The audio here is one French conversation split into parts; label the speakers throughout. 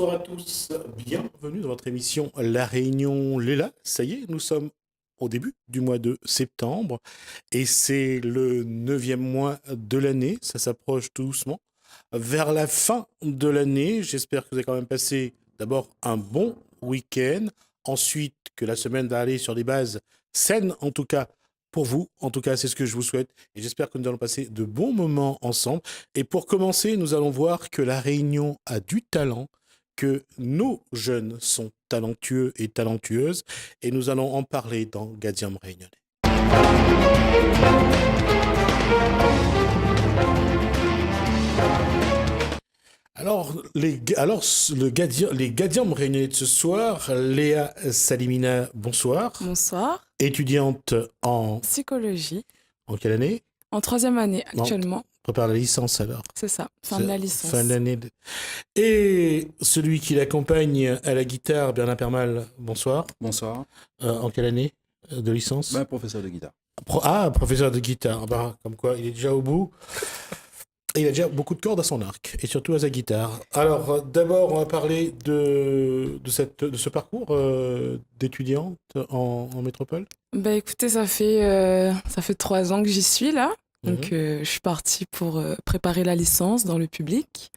Speaker 1: Bonsoir à tous, bienvenue dans votre émission La Réunion Léla. Ça y est, nous sommes au début du mois de septembre et c'est le neuvième mois de l'année. Ça s'approche tout doucement vers la fin de l'année. J'espère que vous avez quand même passé d'abord un bon week-end, ensuite que la semaine va aller sur des bases saines en tout cas pour vous. En tout cas, c'est ce que je vous souhaite et j'espère que nous allons passer de bons moments ensemble. Et pour commencer, nous allons voir que la Réunion a du talent, que nos jeunes sont talentueux et talentueuses, et nous allons en parler dans Gadiam Réunionnais. Les Gadiam Réunionnais de ce soir, Léa Salimina, bonsoir.
Speaker 2: Bonsoir.
Speaker 1: Étudiante en...
Speaker 2: Psychologie.
Speaker 1: En quelle année?
Speaker 2: En troisième année
Speaker 1: Non,
Speaker 2: actuellement.
Speaker 1: prépare la licence alors.
Speaker 2: C'est ça, fin de la licence.
Speaker 1: Fin de l'année. Et celui qui l'accompagne à la guitare, Bernard Permal, bonsoir.
Speaker 3: Bonsoir.
Speaker 1: En quelle année de licence?
Speaker 3: Professeur de guitare.
Speaker 1: Professeur de guitare. Bah, comme quoi, il est déjà au bout. Et il a déjà beaucoup de cordes à son arc, et surtout à sa guitare. Alors, d'abord, on va parler de ce parcours d'étudiante en métropole.
Speaker 2: Bah écoutez, ça fait 3 ans que j'y suis là. Donc je suis partie pour préparer la licence dans le public.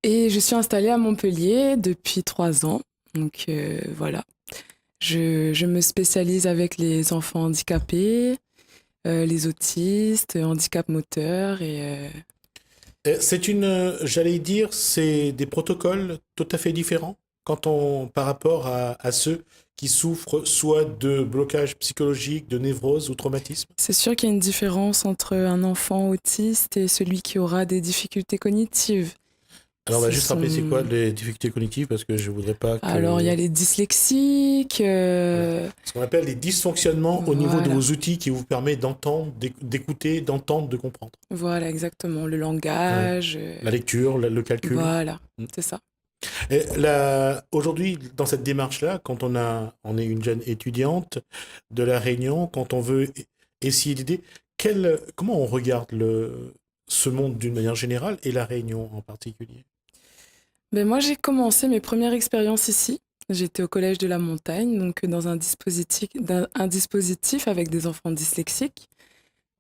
Speaker 2: Et je suis installée à Montpellier depuis 3 ans. Donc voilà. Je me spécialise avec les enfants handicapés, les autistes, handicap moteur et...
Speaker 1: J'allais dire, c'est des protocoles tout à fait différents par rapport à ceux qui souffrent soit de blocage psychologique, de névrose ou traumatisme.
Speaker 2: C'est sûr qu'il y a une différence entre un enfant autiste et celui qui aura des difficultés cognitives.
Speaker 1: Alors, on va juste rappeler c'est quoi les difficultés cognitives, parce que je voudrais pas que...
Speaker 2: Alors, il y a les dyslexiques...
Speaker 1: Ce qu'on appelle les dysfonctionnements au niveau de vos outils qui vous permettent d'entendre, d'écouter, d'entendre, de comprendre.
Speaker 2: Voilà, exactement. Le langage...
Speaker 1: La lecture, le calcul.
Speaker 2: Voilà, c'est ça.
Speaker 1: Et aujourd'hui, dans cette démarche-là, quand on est une jeune étudiante de La Réunion, quand on veut essayer d'aider, comment on regarde ce monde d'une manière générale et La Réunion en particulier?
Speaker 2: Ben moi, j'ai commencé mes premières expériences ici. J'étais au Collège de la Montagne, donc dans un dispositif avec des enfants dyslexiques.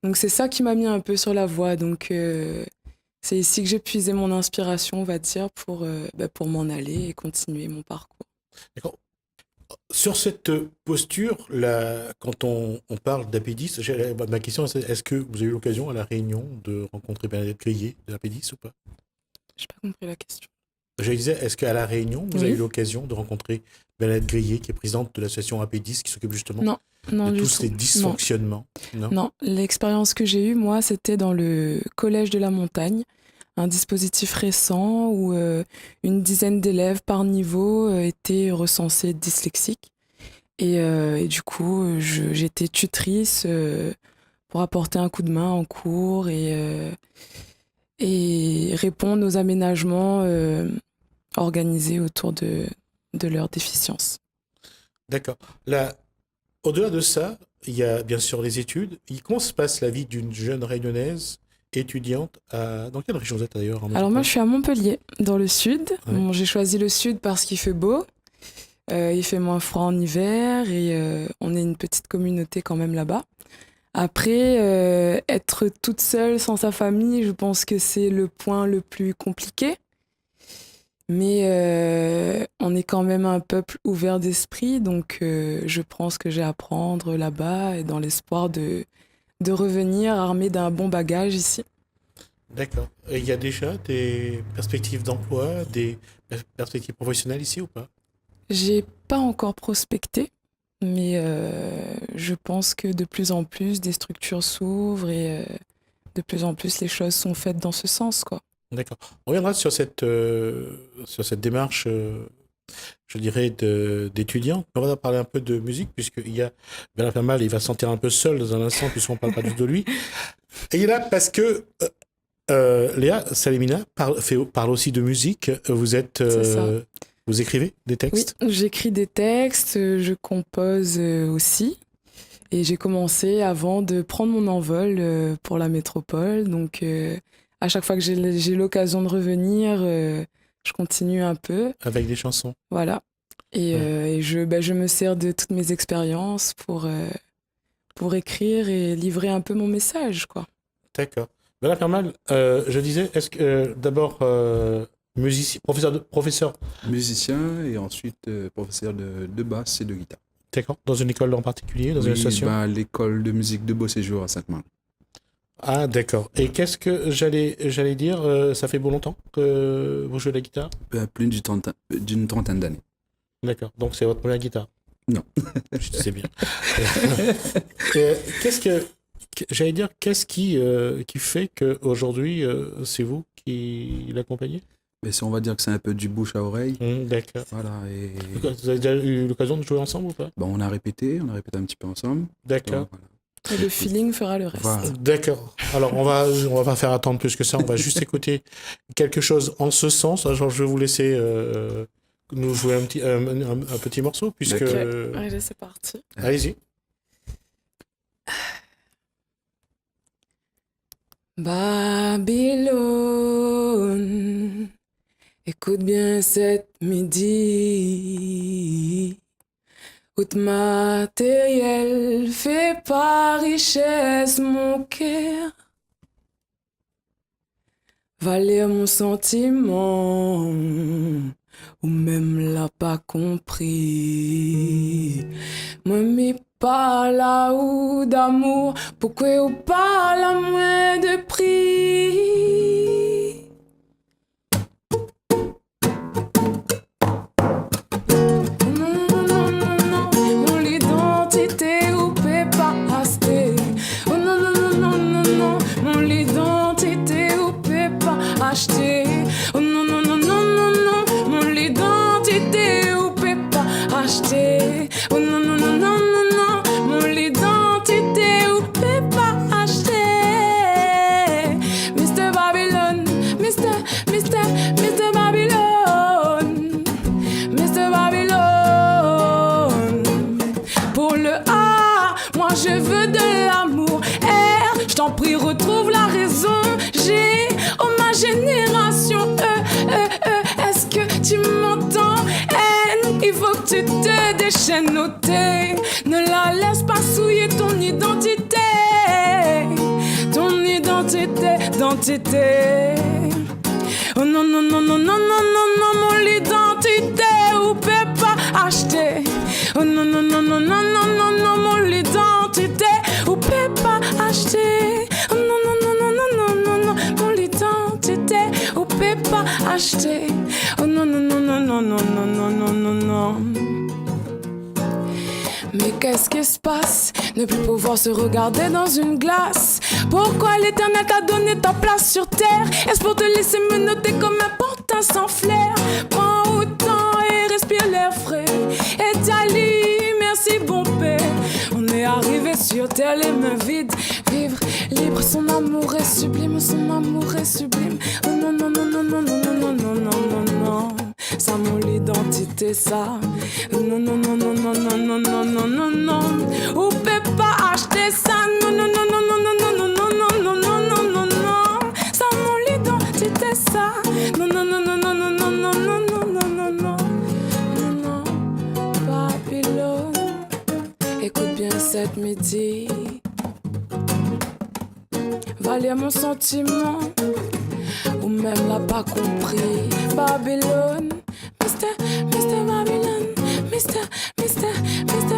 Speaker 2: Donc c'est ça qui m'a mis un peu sur la voie. Donc c'est ici que j'ai puisé mon inspiration, on va dire, pour m'en aller et continuer mon parcours.
Speaker 1: D'accord. Sur cette posture, là, quand on parle d'Apédis, ma question c'est, est-ce que vous avez eu l'occasion à La Réunion de rencontrer Bernadette Grillet de l'Apédis ou pas?
Speaker 2: J'ai pas compris la question.
Speaker 1: Je disais, est-ce qu'à La Réunion, vous avez eu l'occasion de rencontrer Bernadette Grillet, qui est présidente de l'association Apédis, qui s'occupe justement de tous ces dysfonctionnements?
Speaker 2: Non, l'expérience que j'ai eue, moi, c'était dans le Collège de la Montagne, un dispositif récent où une dizaine d'élèves par niveau étaient recensés dyslexiques. Et du coup, j'étais tutrice pour apporter un coup de main en cours et répondre aux aménagements organisés autour de leur déficience.
Speaker 1: D'accord. Là, au-delà de ça, il y a bien sûr les études. Comment se passe la vie d'une jeune réunionnaise étudiante dans quelle région vous êtes d'ailleurs?
Speaker 2: Alors moi, je suis à Montpellier, dans le sud. Ouais. Bon, j'ai choisi le sud parce qu'il fait beau. Il fait moins froid en hiver et on est une petite communauté quand même là-bas. Après, être toute seule sans sa famille, je pense que c'est le point le plus compliqué. Mais on est quand même un peuple ouvert d'esprit, donc je prends ce que j'ai à apprendre là-bas et dans l'espoir de revenir armée d'un bon bagage ici.
Speaker 1: D'accord. Et il y a déjà des perspectives d'emploi, des perspectives professionnelles ici ou pas?
Speaker 2: J'ai pas encore prospecté, mais je pense que de plus en plus des structures s'ouvrent et de plus en plus les choses sont faites dans ce sens, quoi.
Speaker 1: D'accord. On reviendra sur cette démarche, je dirais, d'étudiant. On va parler un peu de musique, puisqu'il y a Bernard Permal, il va se sentir un peu seul dans un instant, puisqu'on ne parle pas juste de lui. Et il est là parce que Léa Salimina parle aussi de musique. Vous écrivez des textes?
Speaker 2: Oui, j'écris des textes, je compose aussi. Et j'ai commencé avant de prendre mon envol pour la métropole. Donc, à chaque fois que j'ai l'occasion de revenir, je continue un peu.
Speaker 1: Avec des chansons.
Speaker 2: Voilà. Et je me sers de toutes mes expériences pour écrire et livrer un peu mon message, quoi.
Speaker 1: D'accord. Voilà, pas mal. Je disais, est-ce que d'abord musicien, professeur,
Speaker 3: Musicien et ensuite professeur de basse et de guitare.
Speaker 1: d'accord, dans une école en particulier, dans une
Speaker 3: Oui,
Speaker 1: association?
Speaker 3: à l'école de musique de Beau Séjour à Sainte-Marie.
Speaker 1: Ah, d'accord. Et qu'est-ce que j'allais dire, ça fait beau longtemps que vous jouez de la guitare?
Speaker 3: Plus d'une trentaine d'années.
Speaker 1: D'accord. Donc c'est votre première guitare?
Speaker 3: Non.
Speaker 1: Je sais bien. J'allais dire, qu'est-ce qui fait qu'aujourd'hui, c'est vous qui l'accompagnez?
Speaker 3: Mais si on va dire que c'est un peu du bouche à oreille.
Speaker 1: D'accord.
Speaker 3: Voilà. Et
Speaker 1: Vous avez déjà eu l'occasion de jouer ensemble ou pas?
Speaker 3: on a répété un petit peu ensemble.
Speaker 1: D'accord.
Speaker 3: Donc, voilà.
Speaker 2: Et le feeling fera le reste.
Speaker 3: Voilà.
Speaker 1: D'accord. Alors, on va pas faire attendre plus que ça. On va juste écouter quelque chose en ce sens. Alors, je vais vous laisser nous jouer un petit morceau, puisque...
Speaker 3: D'accord.
Speaker 2: Allez, c'est parti.
Speaker 1: Allez-y.
Speaker 2: Babylone, écoute bien cette midi. Tout matériel fait par richesse mon cœur. Va lire mon sentiment, ou même l'a pas compris. Moi m'y parle à ou d'amour, pourquoi ou parle à moins de prix? Oh non, non, non, non, non, non, mon l'identité, ou peut pas acheter. Oh non, non, non, non, non, non, mon l'identité, ou peut pas acheter. Mr. Babylon, Mr. Babylon, Mr. Babylon. Pour le A, moi je veux de l'amour. R, je t'en prie, retrouve la raison. G, oh ma génération, est-ce que tu m'entends? N, il faut que tu te déchaînes au thé. Ne la laisse pas souiller ton identité. Ton identité. Oh non, non, non, non, non, non, non, non, mon identité, ou peut pas acheter. Oh non, non, non, non, non, non, non, non, mon identité, ou peut pas acheter. Oh non, non, non, non, non, non, non, non, mon identité, ou peut pas acheter. Oh non, non, non, non, non, non, non, non, non, non, non. Mais qu'est-ce qui se passe? Ne plus pouvoir se regarder dans une glace. Pourquoi l'éternel t'a donné ta place sur terre? Est-ce pour te laisser me noter comme un pantin sans flair? Prends autant et respire l'air frais. Et Tali, merci bon père. On est arrivé sur terre les mains vides. Vivre libre, son amour est sublime, son amour est sublime. Oh non, non, non, non, non, non, non, non, non, non, non. Ça mon l'identité, ça. Non, non, non, non, non, non, non, non, non, non, non. Ou peut pas acheter ça. Non, non, non, non, non, non, non, non, non, non, non, non, non, non. Ça mon l'identité, ça. Non, non, non, non, non, non, non, non, non, non, non, non, non, non, non. Babylone, écoute bien cette midi. Va lire mon sentiment, ou même l'a pas compris. Babylone, Mr. Babylon, Mr.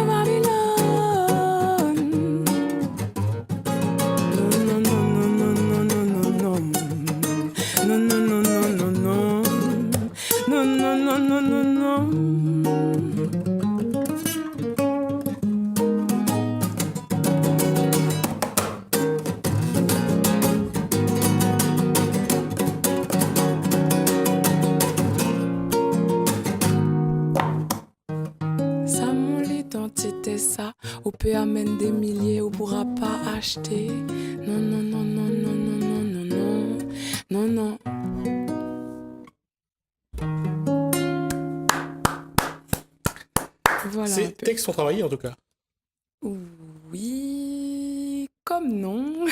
Speaker 2: Babylon. Non, non, non, non, non, non, non, non. Non, non, non, non, non, non. Non, non, non, non, non, non. Ça, on peut amener des milliers, on pourra pas acheter. Non, non, non, non, non, non, non, non, non, non, non. Voilà.
Speaker 1: Ces textes sont travaillés en tout cas.
Speaker 2: Oui, comme non.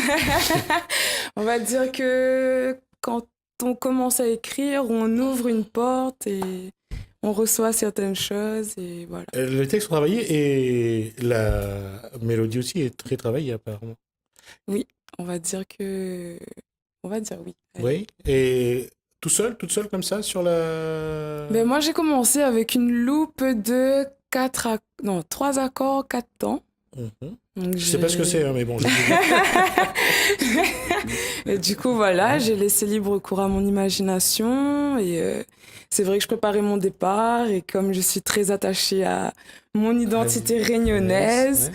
Speaker 2: On va dire que quand on commence à écrire, on ouvre une porte et on reçoit certaines choses et voilà.
Speaker 1: Les textes sont travaillés et la mélodie aussi est très travaillée apparemment.
Speaker 2: Oui, on va dire que... On va dire oui. Allez.
Speaker 1: Oui, et toute seule comme ça sur la...
Speaker 2: Ben moi, j'ai commencé avec une loupe de 3 accords, 4 temps.
Speaker 1: Mhm.
Speaker 2: Donc,
Speaker 1: Je sais pas ce que c'est, hein, mais bon.
Speaker 2: Et du coup, voilà, j'ai laissé libre cours à mon imagination et c'est vrai que je préparais mon départ et comme je suis très attachée à mon identité réunionnaise,
Speaker 1: Ouais.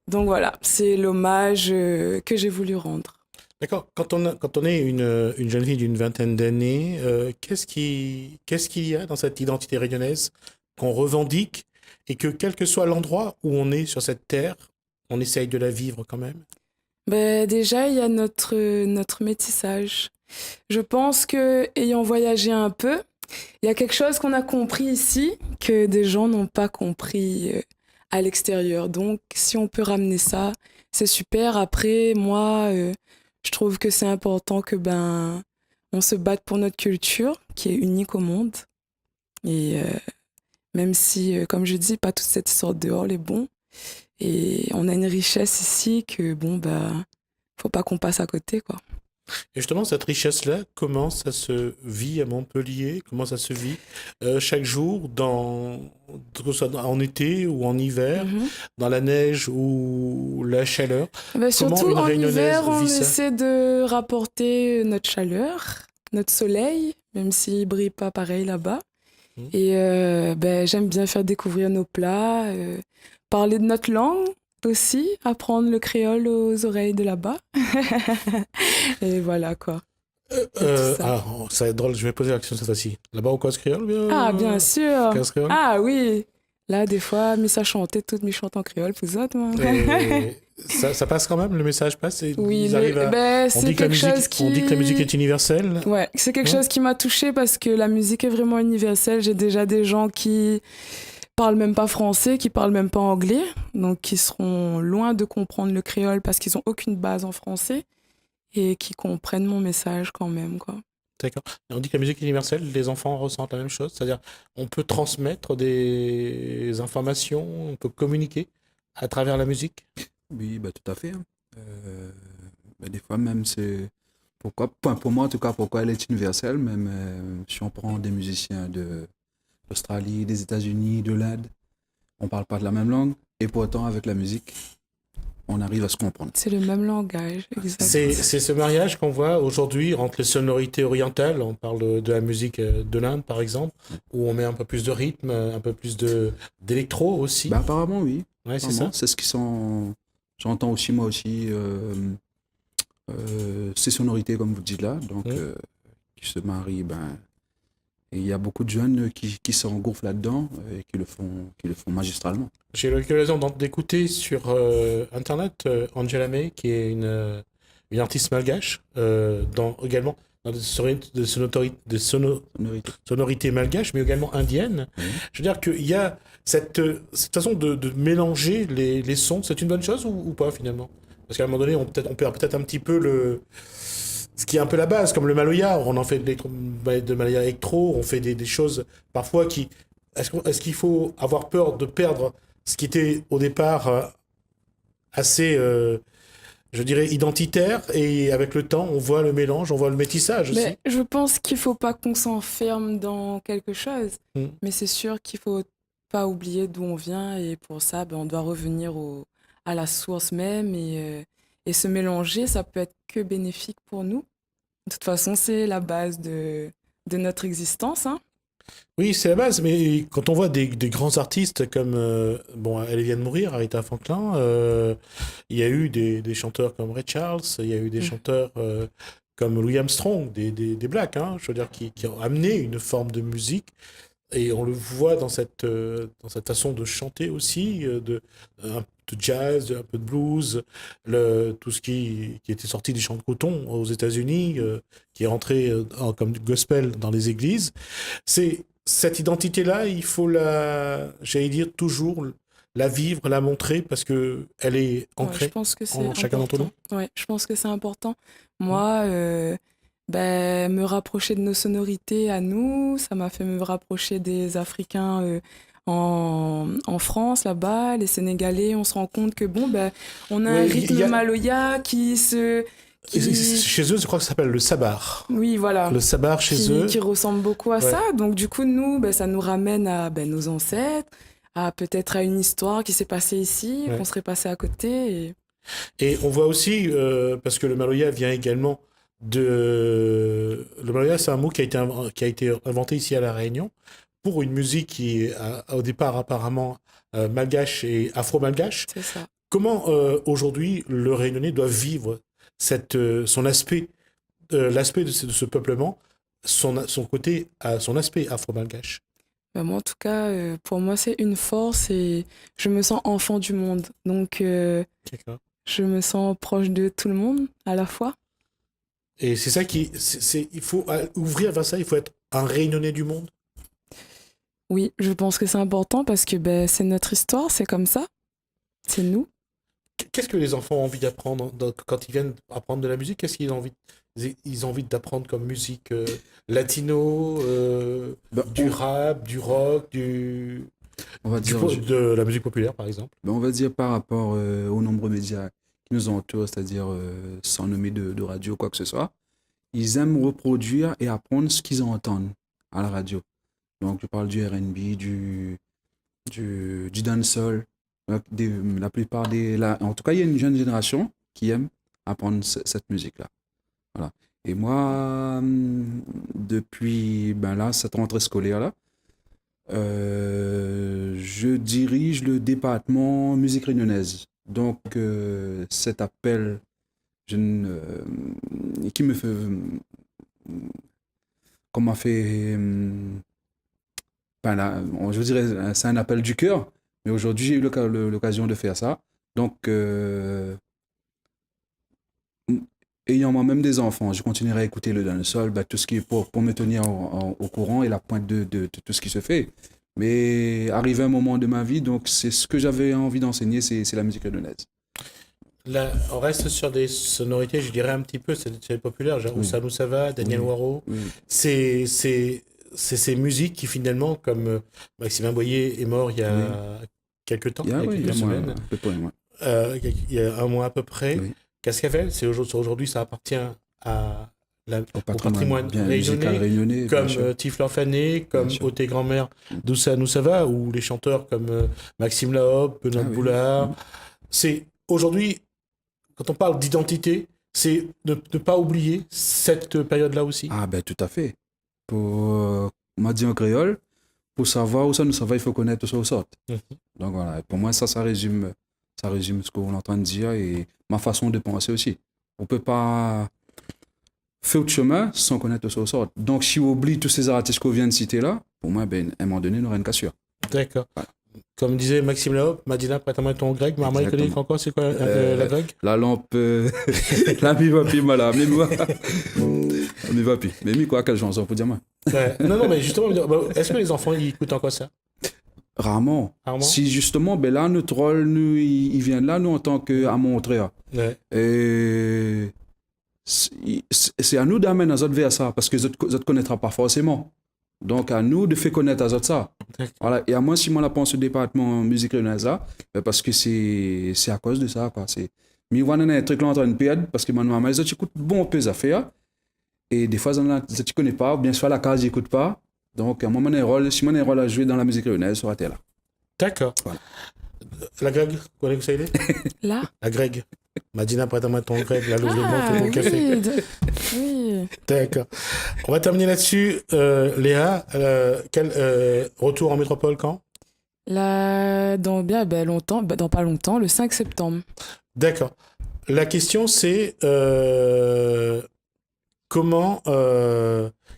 Speaker 2: donc voilà, c'est l'hommage que j'ai voulu rendre.
Speaker 1: D'accord. Quand on est une jeune fille d'une vingtaine d'années, qu'est-ce qu'il y a dans cette identité réunionnaise qu'on revendique et que quel que soit l'endroit où on est sur cette terre, on essaye de la vivre quand même?
Speaker 2: Ben, déjà, il y a notre métissage. Je pense que, ayant voyagé un peu, il y a quelque chose qu'on a compris ici que des gens n'ont pas compris à l'extérieur. Donc, si on peut ramener ça, c'est super. Après, moi, je trouve que c'est important que on se batte pour notre culture, qui est unique au monde. Et même si, comme je dis, pas toute cette sorte dehors est bon. Et on a une richesse ici que, faut pas qu'on passe à côté, quoi.
Speaker 1: Et justement, cette richesse-là, comment ça se vit à Montpellier? Comment ça se vit chaque jour, que ce soit en été ou en hiver, dans la neige ou la chaleur?
Speaker 2: Ben,
Speaker 1: Comment
Speaker 2: surtout
Speaker 1: une
Speaker 2: en
Speaker 1: Réunionnaise
Speaker 2: hiver, on
Speaker 1: vit ça?
Speaker 2: essaie de rapporter notre chaleur, notre soleil, même s'il brille pas pareil là-bas.
Speaker 1: Mhm.
Speaker 2: Et j'aime bien faire découvrir nos plats, parler de notre langue aussi, apprendre le créole aux oreilles de là-bas. Et voilà quoi. C'est tout ça.
Speaker 1: Ça va être drôle, je vais poser la question cette fois-ci. Là-bas au Cos créole, bien?
Speaker 2: Ah, bien sûr.
Speaker 1: Cos créole?
Speaker 2: Ah oui. Là, des fois, mais ça chantait, toutes mes chantes en créole, vous autres, moi.
Speaker 1: Et ça passe quand même, le message passe.
Speaker 2: Oui,
Speaker 1: Ils arrivent à... On
Speaker 2: c'est
Speaker 1: dit que la
Speaker 2: quelque
Speaker 1: musique,
Speaker 2: chose qui...
Speaker 1: on dit que la musique est universelle.
Speaker 2: Ouais, c'est quelque
Speaker 1: Ouais.
Speaker 2: chose qui m'a touchée parce que la musique est vraiment universelle. J'ai déjà des gens qui parlent même pas français, qui parlent même pas anglais, donc qui seront loin de comprendre le créole parce qu'ils ont aucune base en français et qui comprennent mon message quand même, quoi.
Speaker 1: D'accord. Et on dit que la musique est universelle, les enfants ressentent la même chose, c'est-à-dire on peut transmettre des informations, on peut communiquer à travers la musique.
Speaker 3: Oui, bah, tout à fait, hein. Des fois même, c'est... Pourquoi, pour moi en tout cas, pourquoi elle est universelle, même si on prend des musiciens d'Australie, des États-Unis, de l'Inde, on parle pas de la même langue, et pourtant avec la musique, on arrive à se comprendre.
Speaker 2: C'est le même langage, exactement.
Speaker 1: C'est ce mariage qu'on voit aujourd'hui entre les sonorités orientales, on parle de la musique de l'Inde par exemple, où on met un peu plus de rythme, un peu plus d'électro aussi.
Speaker 3: Bah, apparemment, oui.
Speaker 1: Ouais, c'est
Speaker 3: Apparemment,
Speaker 1: ça.
Speaker 3: c'est ce qui sont... J'entends aussi, moi aussi, ces sonorités, comme vous dites là, donc qui se marient, et il y a beaucoup de jeunes qui s'engouffrent là-dedans et qui le font magistralement.
Speaker 1: J'ai eu l'occasion d'écouter sur Internet Angela May, qui est une artiste malgache, également dans sonorités malgaches, mais également indiennes.
Speaker 3: Oui.
Speaker 1: Je veux dire qu'il y a cette façon de mélanger les sons. C'est une bonne chose ou pas finalement? Parce qu'à un moment donné, on perd peut-être un petit peu ce qui est un peu la base, comme le maloya. On en fait de maloya électro, on fait des choses parfois qui... Est-ce qu'il faut avoir peur de perdre ce qui était au départ assez, je dirais, identitaire, et avec le temps, on voit le mélange, on voit le métissage aussi.
Speaker 2: Mais je pense qu'il faut pas qu'on s'enferme dans quelque chose,
Speaker 1: Mm.
Speaker 2: mais c'est sûr qu'il faut pas oublier d'où on vient et pour ça, on doit revenir à la source même et se mélanger, ça peut être que bénéfique pour nous. De toute façon, c'est la base de notre existence, hein.
Speaker 1: Oui, c'est la base, mais quand on voit des grands artistes comme, elle vient de mourir, Aretha Franklin, il y a eu des chanteurs comme Ray Charles, il y a eu des chanteurs comme Louis Armstrong, des Blacks, hein, je veux dire, qui ont amené une forme de musique. Et on le voit dans cette façon de chanter aussi, un peu de jazz, un peu de blues, tout ce qui était sorti des champs de coton aux États-Unis, qui est rentré comme du gospel dans les églises. C'est cette identité-là, il faut j'allais dire, toujours la vivre, la montrer, parce que elle est
Speaker 2: Ouais,
Speaker 1: ancrée
Speaker 2: je pense que c'est
Speaker 1: en chacun d'entre nous.
Speaker 2: important. Ouais, je pense que c'est important. Moi, me rapprocher de nos sonorités à nous. Ça m'a fait me rapprocher des Africains en France, là-bas, les Sénégalais. On se rend compte que on a un
Speaker 1: Oui,
Speaker 2: rythme maloya
Speaker 1: Chez eux, je crois que ça s'appelle le sabar.
Speaker 2: Oui, voilà.
Speaker 1: Le sabar chez eux.
Speaker 2: Qui ressemble beaucoup à ça. Donc, du coup, nous, ça nous ramène à nos ancêtres, à peut-être à une histoire qui s'est passée ici, qu'on serait passé à côté.
Speaker 1: Et on voit aussi, parce que le maloya vient également de... Le maloya, c'est un mot qui a été inventé ici à La Réunion pour une musique qui est au départ apparemment malgache et afro-malgache.
Speaker 2: C'est ça.
Speaker 1: Comment aujourd'hui le Réunionnais doit vivre son aspect, l'aspect de ce peuplement, son aspect afro-malgache?
Speaker 2: Moi, en tout cas, pour moi, c'est une force et je me sens enfant du monde. Donc, je me sens proche de tout le monde à la fois.
Speaker 1: Et c'est ça il faut ouvrir vers ça, il faut être un Réunionnais du monde.
Speaker 2: Oui, je pense que c'est important parce que c'est notre histoire, c'est comme ça. C'est nous.
Speaker 1: Qu'est-ce que les enfants ont envie d'apprendre quand ils viennent apprendre de la musique? Qu'est-ce qu'ils ont envie, ils ont envie d'apprendre comme musique latino, du rap, du rock,
Speaker 3: on va dire,
Speaker 1: de la musique populaire par exemple?
Speaker 3: On va dire par rapport aux nombreux médias qui nous entourent, c'est-à-dire sans nommer de radio ou quoi que ce soit, ils aiment reproduire et apprendre ce qu'ils entendent à la radio. Donc je parle du R&B, du dancehall. La plupart en tout cas, il y a une jeune génération qui aime apprendre cette musique-là. Voilà. Et moi, depuis cette rentrée scolaire-là, je dirige le département musique réunionnaise. Donc, cet appel qui me fait... Qu'on m'a fait... je dirais, c'est un appel du cœur. Mais aujourd'hui, j'ai eu l'occasion de faire ça. Donc, ayant moi-même des enfants, je continuerai à écouter le dancehall, tout ce qui est pour me tenir au courant et la pointe de tout ce qui se fait. Mais arrivé un moment de ma vie, donc c'est ce que j'avais envie d'enseigner, c'est la musique réunionnaise.
Speaker 1: Là, on reste sur des sonorités, je dirais un petit peu, c'est populaire, genre Oussa Moussava, Daniel Waro.
Speaker 3: Oui.
Speaker 1: C'est ces musiques qui finalement, comme Maximin Boyer est mort il y a quelques temps, il y a quelques semaines, il y a un mois à peu près. Oui. Cascavel, aujourd'hui, ça appartient au patrimoine réunionnais, comme Tiflan Fané, comme Oté Grand-Mère d'Oussa Moussava, ou les chanteurs comme Maxime Lahope, Benoît Boulard. C'est aujourd'hui, quand on parle d'identité, c'est de ne pas oublier cette période-là aussi.
Speaker 3: Ah ben tout à fait. Pour m'a dit en créole, pour savoir où ça nous va, il faut connaître où ça sort. Donc voilà, pour moi ça résume ce qu'on est en train de dire et ma façon de penser aussi. On peut pas faire autre chemin sans connaître où ça sort. Donc si on oublie tous ces artistes qu'on vient de citer là, pour moi, à un moment donné, il y aura une cassure.
Speaker 1: D'accord. Voilà. Comme disait Maxime Lahope, Madina, prête-moi ton grec, Marmaille, encore, c'est quoi la grec?
Speaker 3: La lampe, la mi-vapi, voilà, mi-vapi. Mais mi-quoi, quelle chanson, pour dire moi?
Speaker 1: Non, mais justement, est-ce que les enfants, ils écoutent encore ça?
Speaker 3: Rarement. Si justement, là, notre rôle, il vient de là, nous, en tant qu'à montrer. Et c'est à nous d'amener les autres vers ça, parce que les autres ne connaîtront pas forcément. Donc, à nous de faire connaître à ça. Voilà. Et à moi, si moi, la pense au département musique réunionnaise, parce que c'est à cause de ça, quoi. Mais on a un truc là en train de perdre, parce que maman, les autres écoutent bon peu affaires. Et des fois, tu ne connais pas, ou bien soit la case, ils n'écoutent pas. Donc, à un moment, si moi, j'ai un rôle à jouer dans la musique réunionnaise, ça aurait été là.
Speaker 1: D'accord. Voilà. La Greg, vous connaissez que ça y est?
Speaker 2: Là?
Speaker 1: La Greg. Madina, prête-moi ton Greg, là, l'ouvre-moi ton café.
Speaker 2: Oui.
Speaker 1: D'accord. On va terminer là-dessus. Léa, quel retour en métropole quand?
Speaker 2: Là, dans longtemps, dans pas longtemps, le 5 septembre.
Speaker 1: D'accord. La question, c'est quelle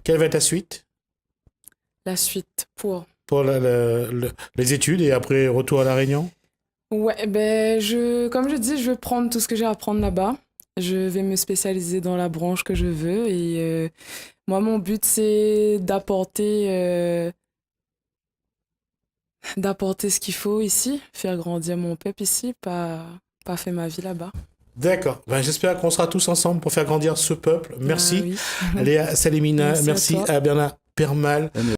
Speaker 1: va être la suite?
Speaker 2: La suite pour
Speaker 1: les études et après retour à La Réunion?
Speaker 2: Ouais, comme je dis, je vais prendre tout ce que j'ai à apprendre là-bas. Je vais me spécialiser dans la branche que je veux et moi, mon but, c'est d'apporter ce qu'il faut ici, faire grandir mon peuple ici, pas faire ma vie là-bas.
Speaker 1: D'accord. Ben, j'espère qu'on sera tous ensemble pour faire grandir ce peuple. Merci
Speaker 2: Oui.
Speaker 1: Léa Salimina,
Speaker 2: Merci à
Speaker 1: merci
Speaker 2: toi.
Speaker 1: à Bernard Permal.